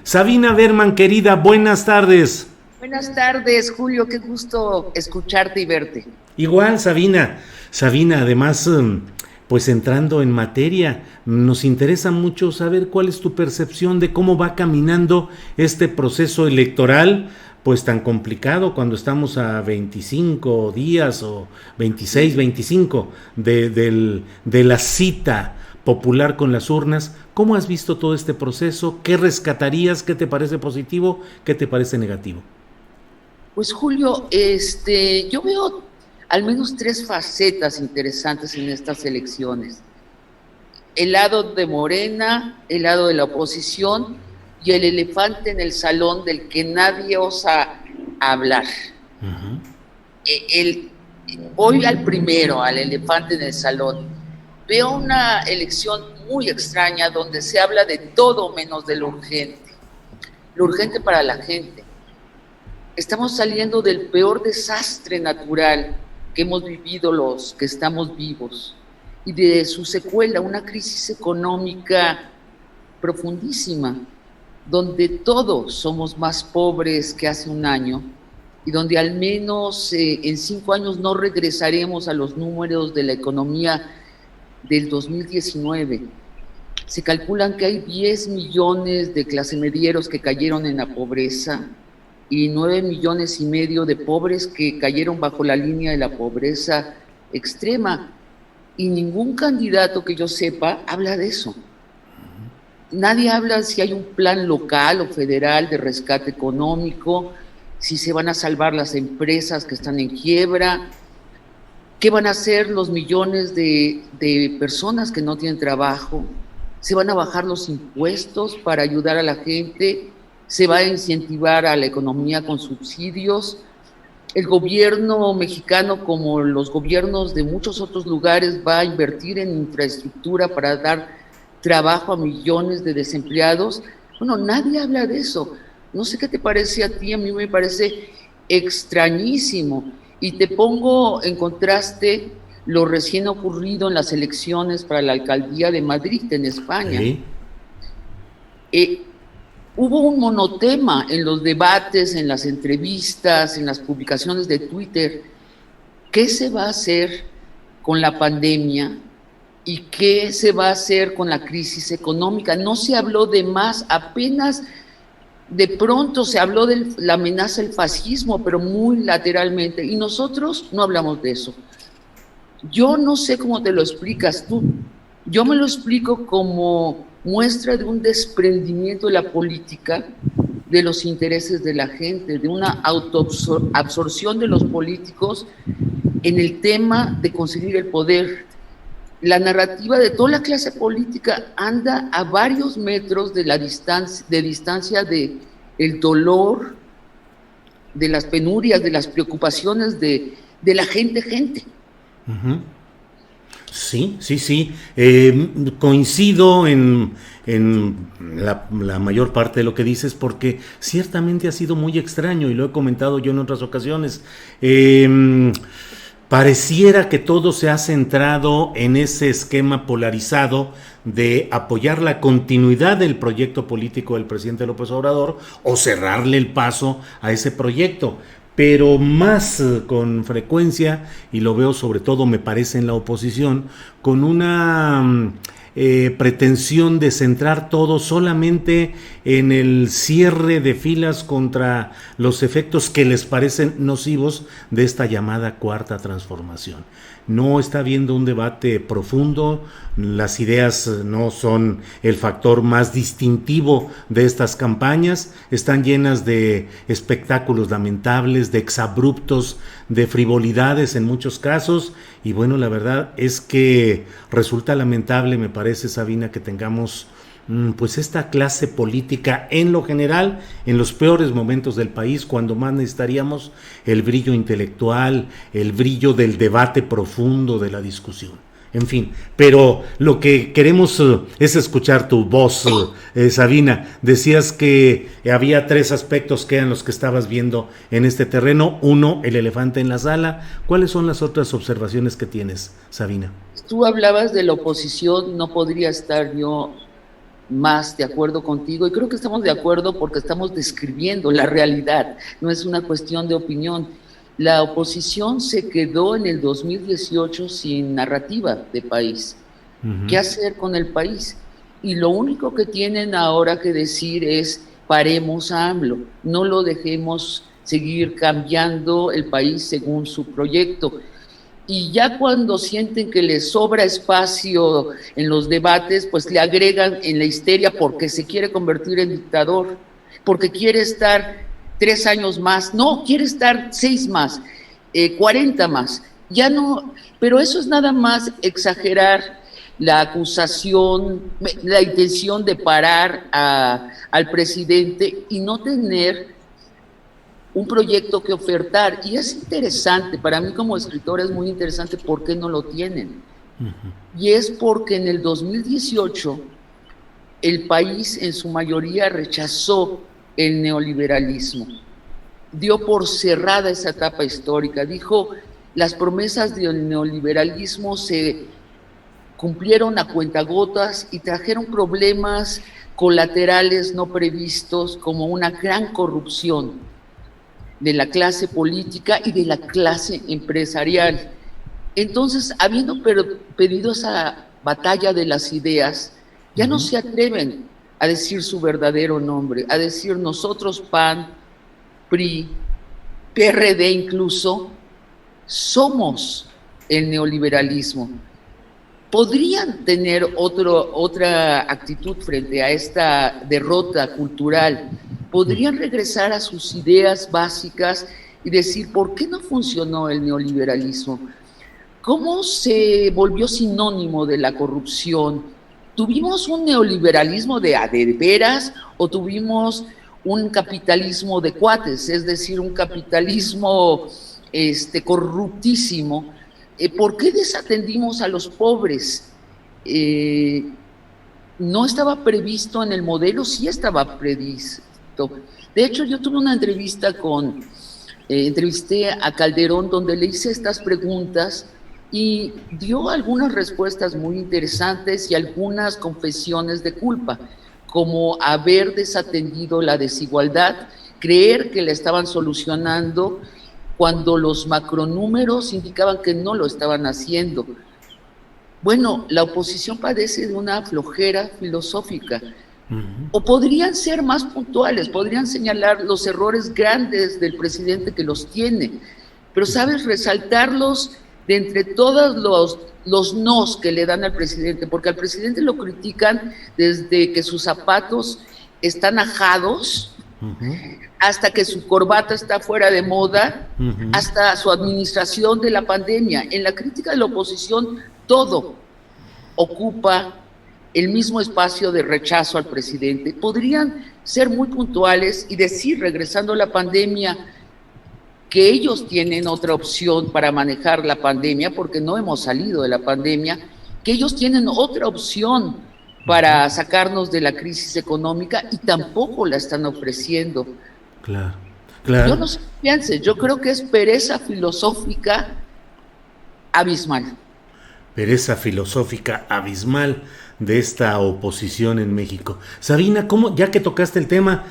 Sabina Berman, querida, buenas tardes. Buenas tardes, Julio, qué gusto escucharte y verte. Igual, Sabina. Sabina, además, pues entrando en materia, nos interesa mucho saber cuál es tu percepción de cómo va caminando este proceso electoral, pues tan complicado cuando estamos a 25 días o 26, 25 de la cita popular con las urnas. ¿Cómo has visto todo este proceso? ¿Qué rescatarías? ¿Qué te parece positivo? ¿Qué te parece negativo? Pues Julio, yo veo al menos tres facetas interesantes en estas elecciones. El lado de Morena, el lado de la oposición y el elefante en el salón del que nadie osa hablar. Uh-huh. El, Voy al primero, al elefante en el salón. Veo una elección muy extraña donde se habla de todo menos de lo urgente para la gente. Estamos saliendo del peor desastre natural que hemos vivido los que estamos vivos y de su secuela, una crisis económica profundísima, donde todos somos más pobres que hace un año y donde al menos en 5 años no regresaremos a los números de la economía del 2019. Se calculan que hay 10 millones de clase medieros que cayeron en la pobreza y 9,5 millones de pobres que cayeron bajo la línea de la pobreza extrema. Y ningún candidato que yo sepa habla de eso. Nadie habla si hay un plan local o federal de rescate económico, si se van a salvar las empresas que están en quiebra, qué van a hacer los millones de personas que no tienen trabajo, se van a bajar los impuestos para ayudar a la gente, se va a incentivar a la economía con subsidios. El gobierno mexicano, como los gobiernos de muchos otros lugares, va a invertir en infraestructura para dar trabajo a millones de desempleados. Bueno, nadie habla de eso. No sé qué te parece a ti, a mí me parece extrañísimo. Y te pongo en contraste lo recién ocurrido en las elecciones para la alcaldía de Madrid, en España. Sí. Hubo un monotema en los debates, en las entrevistas, en las publicaciones de Twitter. ¿Qué se va a hacer con la pandemia y qué se va a hacer con la crisis económica? No se habló de más, apenas de pronto se habló de la amenaza del fascismo, pero muy lateralmente, y nosotros no hablamos de eso. Yo no sé cómo te lo explicas tú. Yo me lo explico como muestra de un desprendimiento de la política de los intereses de la gente, de una autoabsorción de los políticos en el tema de conseguir el poder. La narrativa de toda la clase política anda a varios metros de la distancia de el dolor, de las penurias, de las preocupaciones de la gente. Uh-huh. Sí, sí, sí. Coincido en la mayor parte de lo que dices porque ciertamente ha sido muy extraño y lo he comentado yo en otras ocasiones. Pareciera que todo se ha centrado en ese esquema polarizado de apoyar la continuidad del proyecto político del presidente López Obrador o cerrarle el paso a ese proyecto. Pero más con frecuencia, y lo veo sobre todo me parece en la oposición, con una pretensión de centrar todo solamente en el cierre de filas contra los efectos que les parecen nocivos de esta llamada cuarta transformación. No está habiendo un debate profundo, las ideas no son el factor más distintivo de estas campañas, están llenas de espectáculos lamentables, de exabruptos, de frivolidades en muchos casos, y bueno, la verdad es que resulta lamentable, me parece, Sabina, que tengamos pues esta clase política en lo general, en los peores momentos del país, cuando más necesitaríamos el brillo intelectual, el brillo del debate profundo, de la discusión. En fin, pero lo que queremos es escuchar tu voz, Sabina. Decías que había 3 aspectos que eran los que estabas viendo en este terreno. 1, el elefante en la sala. ¿Cuáles son las otras observaciones que tienes, Sabina? Tú hablabas de la oposición, no podría estar yo más de acuerdo contigo, y creo que estamos de acuerdo porque estamos describiendo la realidad, no es una cuestión de opinión. La oposición se quedó en el 2018 sin narrativa de país. ¿Qué hacer con el país? Y lo único que tienen ahora que decir es: paremos a AMLO, no lo dejemos seguir cambiando el país según su proyecto. Y ya cuando sienten que les sobra espacio en los debates, pues le agregan en la histeria porque se quiere convertir en dictador, porque quiere estar 3 años más, no, quiere estar 6 más, 40 más. Ya no, pero eso es nada más exagerar la acusación, la intención de parar al presidente y no tener un proyecto que ofertar. Y es interesante, para mí como escritor es muy interesante por qué no lo tienen. Y es porque en el 2018 el país en su mayoría rechazó el neoliberalismo, dio por cerrada esa etapa histórica, dijo: las promesas del neoliberalismo se cumplieron a cuentagotas y trajeron problemas colaterales no previstos, como una gran corrupción de la clase política y de la clase empresarial. Entonces, habiendo perdido esa batalla de las ideas, ya no se atreven a decir su verdadero nombre, a decir: nosotros, PAN, PRI, PRD incluso, somos el neoliberalismo. Podrían tener otra actitud frente a esta derrota cultural, podrían regresar a sus ideas básicas y decir: ¿por qué no funcionó el neoliberalismo? ¿Cómo se volvió sinónimo de la corrupción? ¿Tuvimos un neoliberalismo de veras o tuvimos un capitalismo de cuates, es decir, un capitalismo corruptísimo? ¿Por qué desatendimos a los pobres? No estaba previsto en el modelo, sí estaba previsto. De hecho, yo tuve una entrevista entrevisté a Calderón, donde le hice estas preguntas y dio algunas respuestas muy interesantes y algunas confesiones de culpa, como haber desatendido la desigualdad, creer que la estaban solucionando cuando los macronúmeros indicaban que no lo estaban haciendo. Bueno, la oposición padece de una flojera filosófica. O podrían ser más puntuales, podrían señalar los errores grandes del presidente, que los tiene, pero sabes, resaltarlos de entre todos los nos que le dan al presidente, porque al presidente lo critican desde que sus zapatos están ajados, hasta que su corbata está fuera de moda, hasta su administración de la pandemia. En la crítica de la oposición todo ocupa el mismo espacio de rechazo al presidente. Podrían ser muy puntuales y decir, regresando a la pandemia, que ellos tienen otra opción para manejar la pandemia, porque no hemos salido de la pandemia, que ellos tienen otra opción para sacarnos de la crisis económica y tampoco la están ofreciendo. Claro, claro. Yo no sé qué pienses, yo creo que es pereza filosófica abismal. Pereza filosófica abismal de esta oposición en México. Sabina, ¿cómo, ya que tocaste el tema,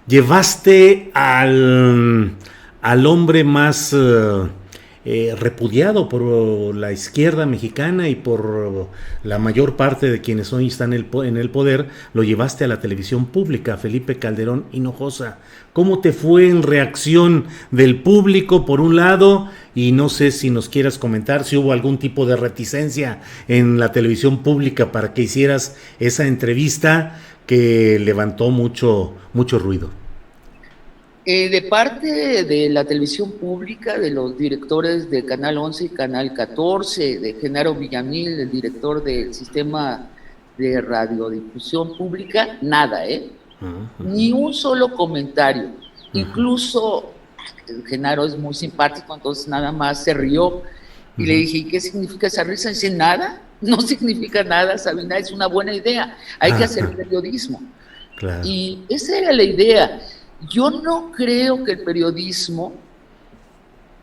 llevaste al hombre más repudiado por la izquierda mexicana y por la mayor parte de quienes hoy están en el poder, lo llevaste a la televisión pública, Felipe Calderón Hinojosa? ¿Cómo te fue en reacción del público, por un lado? Y no sé si nos quieras comentar si hubo algún tipo de reticencia en la televisión pública para que hicieras esa entrevista que levantó mucho ruido. De parte de la televisión pública, de los directores de Canal 11 y Canal 14, de Genaro Villamil, el director del sistema de radiodifusión pública, nada, ni un solo comentario. Incluso Genaro es muy simpático, entonces nada más se rió y le dije: ¿y qué significa esa risa? Dice: nada, no significa nada, Sabina, es una buena idea, hay que hacer periodismo. Claro. Y esa era la idea. Yo no creo que el periodismo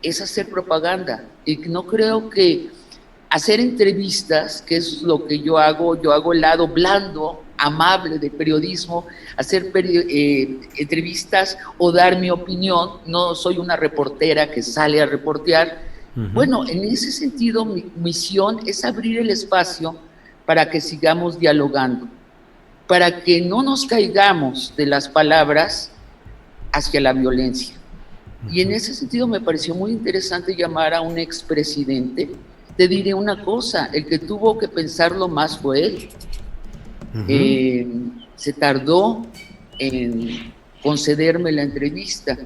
es hacer propaganda, y no creo que hacer entrevistas, que es lo que yo hago el lado blando, amable del periodismo, hacer entrevistas o dar mi opinión, no soy una reportera que sale a reportear. Bueno, en ese sentido mi misión es abrir el espacio para que sigamos dialogando, para que no nos caigamos de las palabras hacia la violencia. Y en ese sentido me pareció muy interesante llamar a un expresidente. Te diré una cosa, el que tuvo que pensarlo más fue él. Se tardó en concederme la entrevista.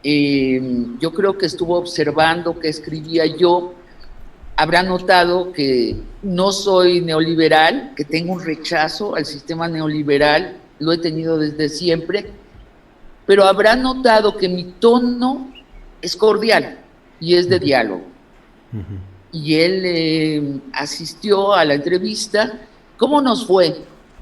Yo creo que estuvo observando qué escribía yo. Habrá notado que no soy neoliberal, que tengo un rechazo al sistema neoliberal, lo he tenido desde siempre, pero habrá notado que mi tono es cordial y es de diálogo. Y él asistió a la entrevista. ¿Cómo nos fue?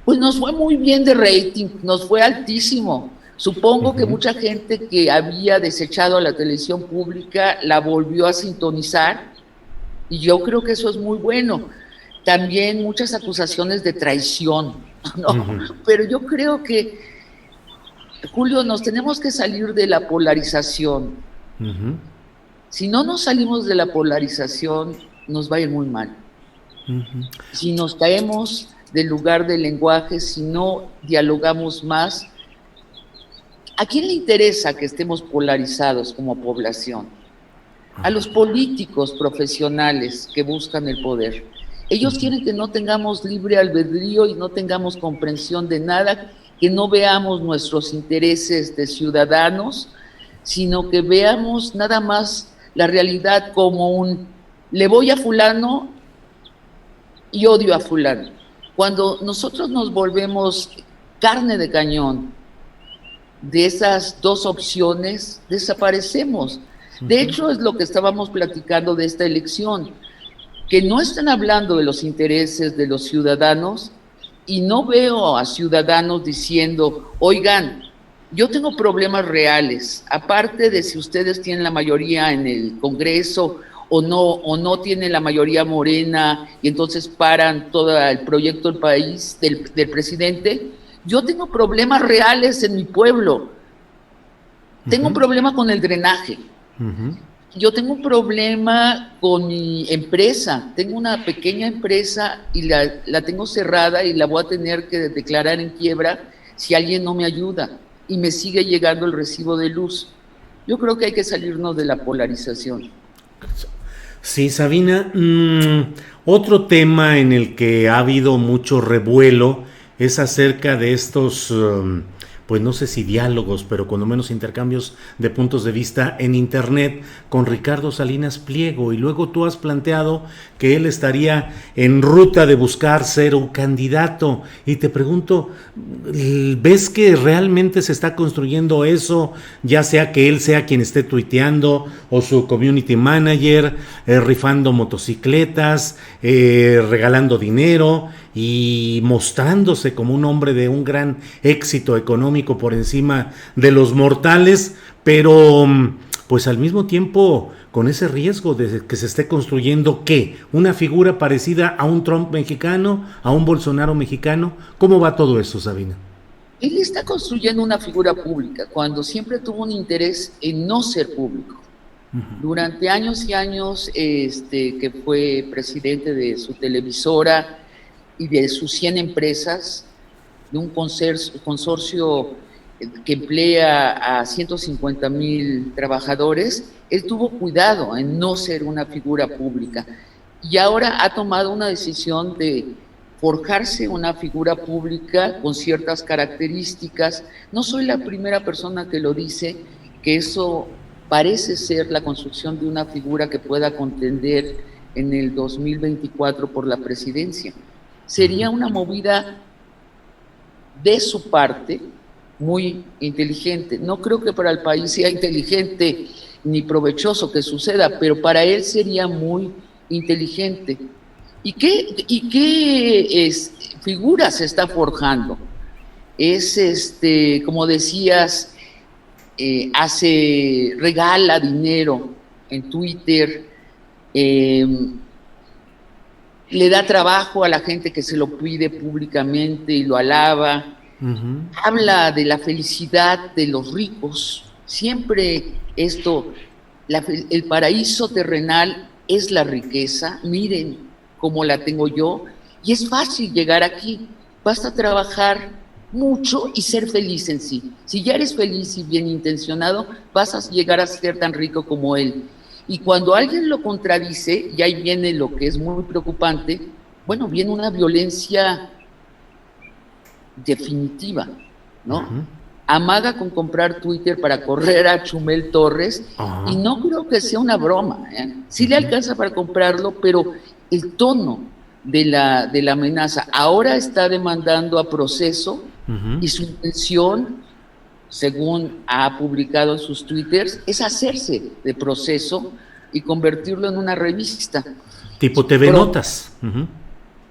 Pues nos fue muy bien de rating, nos fue altísimo. Supongo que mucha gente que había desechado a la televisión pública la volvió a sintonizar, y yo creo que eso es muy bueno. También muchas acusaciones de traición, ¿no? Pero yo creo que, Julio, nos tenemos que salir de la polarización. Si no nos salimos de la polarización, nos va a ir muy mal. Si nos caemos del lugar del lenguaje, si no dialogamos más, ¿a quién le interesa que estemos polarizados como población? A los políticos profesionales que buscan el poder. Ellos quieren que no tengamos libre albedrío y no tengamos comprensión de nada, que no veamos nuestros intereses de ciudadanos, sino que veamos nada más la realidad como le voy a fulano y odio a fulano. Cuando nosotros nos volvemos carne de cañón de esas dos opciones, desaparecemos. De hecho, es lo que estábamos platicando de esta elección, que no están hablando de los intereses de los ciudadanos, y no veo a ciudadanos diciendo, oigan, yo tengo problemas reales, aparte de si ustedes tienen la mayoría en el Congreso o no tienen la mayoría morena y entonces paran todo el proyecto del país, del presidente. Yo tengo problemas reales en mi pueblo. Tengo un problema con el drenaje. Yo tengo un problema con mi empresa. Tengo una pequeña empresa y la tengo cerrada y la voy a tener que declarar en quiebra si alguien no me ayuda y me sigue llegando el recibo de luz. Yo creo que hay que salirnos de la polarización. Sí, Sabina, otro tema en el que ha habido mucho revuelo es acerca de estos, pues no sé si diálogos, pero cuando menos intercambios de puntos de vista en internet con Ricardo Salinas Pliego, y luego tú has planteado que él estaría en ruta de buscar ser un candidato, y te pregunto, ¿ves que realmente se está construyendo eso, ya sea que él sea quien esté tuiteando o su community manager, rifando motocicletas, regalando dinero y mostrándose como un hombre de un gran éxito económico por encima de los mortales, pero pues al mismo tiempo con ese riesgo de que se esté construyendo ¿qué? Una figura parecida a un Trump mexicano, a un Bolsonaro mexicano? ¿Cómo va todo eso, Sabina? Él está construyendo una figura pública cuando siempre tuvo un interés en no ser público. Durante años y años que fue presidente de su televisora y de sus 100 empresas, de un consorcio que emplea a 150,000 trabajadores, él tuvo cuidado en no ser una figura pública. Y ahora ha tomado una decisión de forjarse una figura pública con ciertas características. No soy la primera persona que lo dice, que eso parece ser la construcción de una figura que pueda contender en el 2024 por la presidencia. Sería una movida de su parte muy inteligente. No creo que para el país sea inteligente ni provechoso que suceda, pero para él sería muy inteligente. ¿Y qué figura se está forjando? Es, como decías, regala dinero en Twitter, le da trabajo a la gente que se lo pide públicamente y lo alaba. Habla de la felicidad de los ricos. Siempre esto, el paraíso terrenal es la riqueza. Miren cómo la tengo yo. Y es fácil llegar aquí. Basta trabajar mucho y ser feliz en sí. Si ya eres feliz y bien intencionado, vas a llegar a ser tan rico como él. Y cuando alguien lo contradice, y ahí viene lo que es muy preocupante, bueno, viene una violencia definitiva, ¿no? Amaga con comprar Twitter para correr a Chumel Torres, y no creo que sea una broma, ¿eh? Sí le alcanza para comprarlo, pero el tono de la amenaza, ahora está demandando a Proceso, y su intención, según ha publicado en sus twitters, es hacerse de Proceso y convertirlo en una revista. Tipo TV Notas.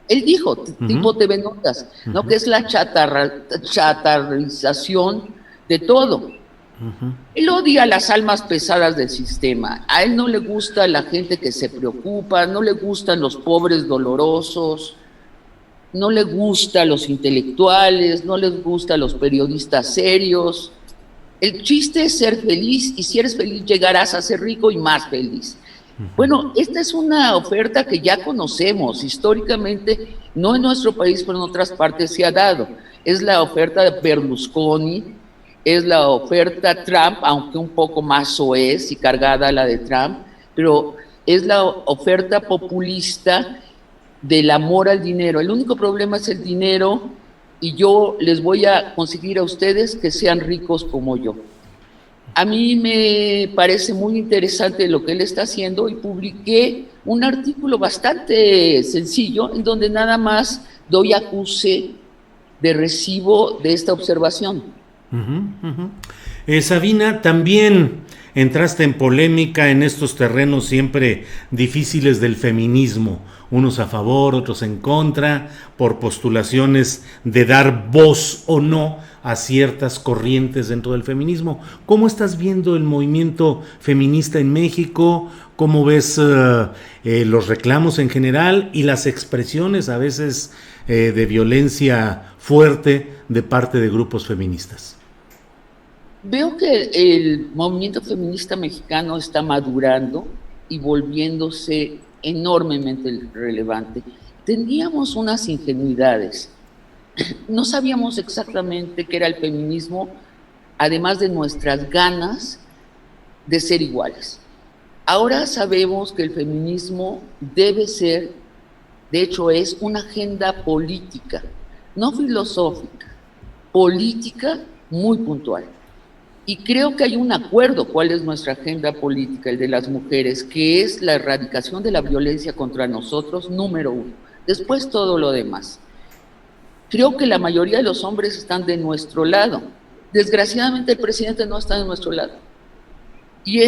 Él dijo, tipo TV Notas, ¿no? Que es la chatarrización de todo. Él odia las almas pesadas del sistema. A él no le gusta la gente que se preocupa, no le gustan los pobres dolorosos, no le gustan los intelectuales, no les gustan los periodistas serios. El chiste es ser feliz, y si eres feliz llegarás a ser rico y más feliz. Bueno, esta es una oferta que ya conocemos históricamente, no en nuestro país, pero en otras partes se ha dado. Es la oferta de Berlusconi, es la oferta Trump, aunque un poco más soez y cargada la de Trump, pero es la oferta populista del amor al dinero. El único problema es el dinero, y yo les voy a conseguir a ustedes que sean ricos como yo. A mí me parece muy interesante lo que él está haciendo, y publiqué un artículo bastante sencillo en donde nada más doy acuse de recibo de esta observación. Sabina, también entraste en polémica en estos terrenos siempre difíciles del feminismo, unos a favor, otros en contra, por postulaciones de dar voz o no a ciertas corrientes dentro del feminismo. ¿Cómo estás viendo el movimiento feminista en México? ¿Cómo ves los reclamos en general y las expresiones a veces de violencia fuerte de parte de grupos feministas? Veo que el movimiento feminista mexicano está madurando y volviéndose enormemente relevante. Teníamos unas ingenuidades. No sabíamos exactamente qué era el feminismo, además de nuestras ganas de ser iguales. Ahora sabemos que el feminismo debe ser, de hecho es una agenda política, no filosófica, política muy puntual. Y creo que hay un acuerdo cuál es nuestra agenda política, el de las mujeres, que es la erradicación de la violencia contra nosotros, número 1. Después todo lo demás. Creo que la mayoría de los hombres están de nuestro lado. Desgraciadamente el presidente no está de nuestro lado. Y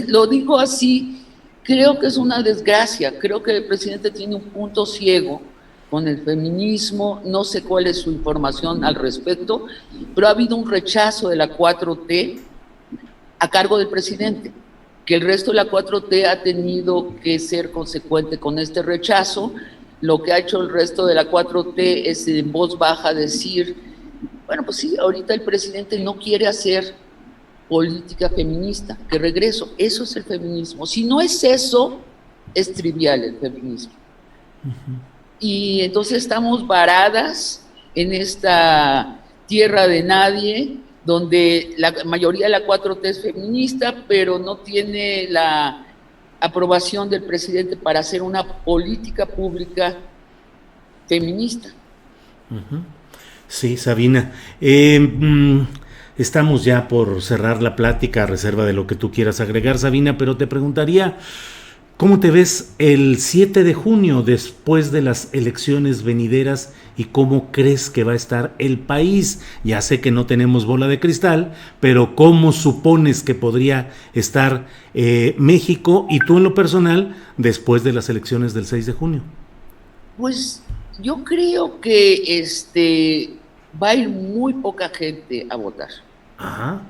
lo digo así, creo que es una desgracia. Creo que el presidente tiene un punto ciego con el feminismo, no sé cuál es su información al respecto, pero ha habido un rechazo de la 4T a cargo del presidente, que el resto de la 4T ha tenido que ser consecuente con este rechazo. Lo que ha hecho el resto de la 4T es en voz baja decir, bueno, pues sí, ahorita el presidente no quiere hacer política feminista, que regreso, eso es el feminismo. Si no es eso, es trivial el feminismo. Y entonces estamos varadas en esta tierra de nadie, donde la mayoría de la 4T es feminista, pero no tiene la aprobación del presidente para hacer una política pública feminista. Sí, Sabina. Estamos ya por cerrar la plática a reserva de lo que tú quieras agregar, Sabina, pero te preguntaría, ¿cómo te ves el 7 de junio después de las elecciones venideras y cómo crees que va a estar el país? Ya sé que no tenemos bola de cristal, pero ¿cómo supones que podría estar México y tú en lo personal después de las elecciones del 6 de junio? Pues yo creo que va a ir muy poca gente a votar. Ajá.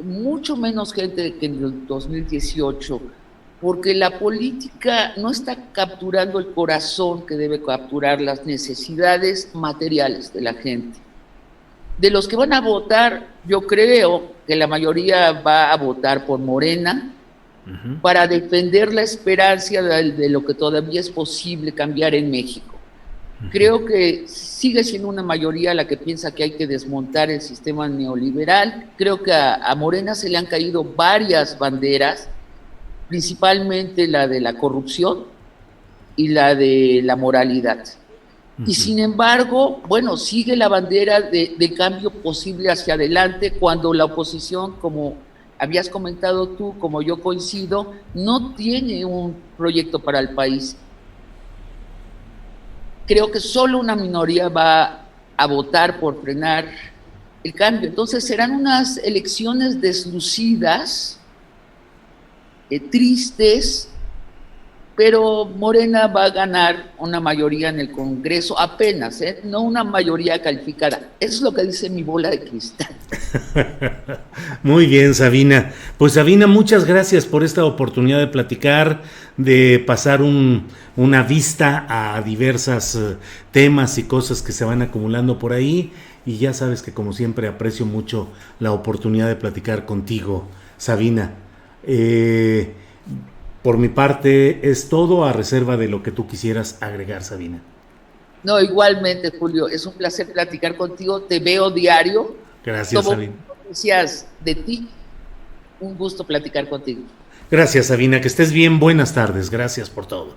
Mucho menos gente que en el 2018. porque la política no está capturando el corazón que debe capturar, las necesidades materiales de la gente. De los que van a votar, yo creo que la mayoría va a votar por Morena para defender la esperanza de lo que todavía es posible cambiar en México. Creo que sigue siendo una mayoría la que piensa que hay que desmontar el sistema neoliberal. Creo que a Morena se le han caído varias banderas, principalmente la de la corrupción y la de la moralidad. Y sin embargo, bueno, sigue la bandera de cambio posible hacia adelante cuando la oposición, como habías comentado tú, como yo coincido, no tiene un proyecto para el país. Creo que solo una minoría va a votar por frenar el cambio. Entonces serán unas elecciones deslucidas, tristes, pero Morena va a ganar una mayoría en el Congreso apenas, no una mayoría calificada. Eso es lo que dice mi bola de cristal. Muy bien, Sabina. Pues Sabina, muchas gracias por esta oportunidad de platicar, de pasar una vista a diversas temas y cosas que se van acumulando por ahí. Y ya sabes que como siempre aprecio mucho la oportunidad de platicar contigo, Sabina. Por mi parte es todo, a reserva de lo que tú quisieras agregar, Sabina. No, igualmente, Julio, es un placer platicar contigo, te veo diario. Gracias, Sabina. Noticias de ti, un gusto platicar contigo. Gracias, Sabina, que estés bien, buenas tardes, gracias por todo.